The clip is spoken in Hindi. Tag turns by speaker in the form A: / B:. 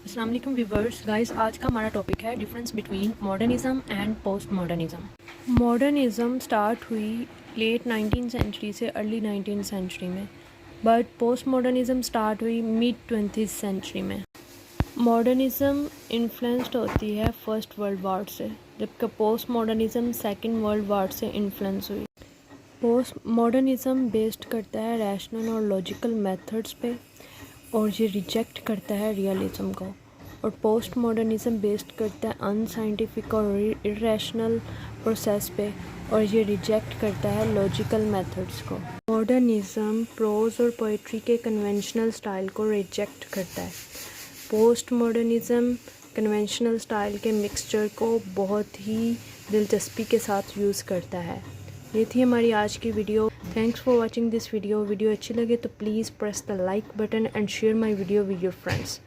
A: अस्सलाम वालेकुम व्यूवर्स गाइस, आज का हमारा टॉपिक है difference between modernism and post modernism. Modernism start हुई लेट 19th सेंचुरी से अर्ली 19th सेंचुरी में, बट पोस्ट मॉडर्निज़म स्टार्ट हुई मिड 20th सेंचुरी में। मॉडर्निज़म इन्फ्लुएंस्ड होती है फर्स्ट वर्ल्ड वार से, जबकि post modernism second world war से इन्फ्लुएंस हुई। पोस्ट मॉडर्निज़म बेस्ड करता है रैशनल और लॉजिकल मेथड्स पे, और ये रिजेक्ट करता है रियलिज्म को। और पोस्ट मॉडर्निज़म बेस्ड करता है अनसाइंटिफिक और इरेशनल प्रोसेस पे, और ये रिजेक्ट करता है लॉजिकल मेथड्स को। मॉडर्निज़म प्रोज और पोइट्री के कन्वेंशनल स्टाइल को रिजेक्ट करता है। पोस्ट मॉडर्निज़म कन्वेंशनल स्टाइल के मिक्सचर को बहुत ही दिलचस्पी के साथ यूज़ करता है। ये थी हमारी आज की video. Thanks for watching this video. Video अच्छी लगे तो please press the like button and share my video with your friends.